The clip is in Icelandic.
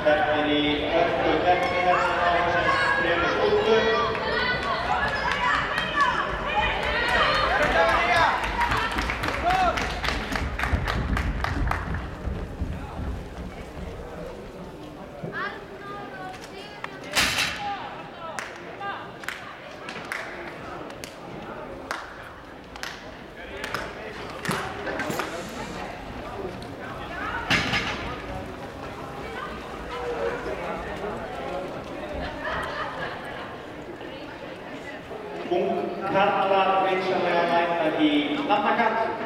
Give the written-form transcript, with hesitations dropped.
Stefnir í hörku keppni hérna á þessum þremur skútum. Ung karlar vinsamlega mæta í nafnakall.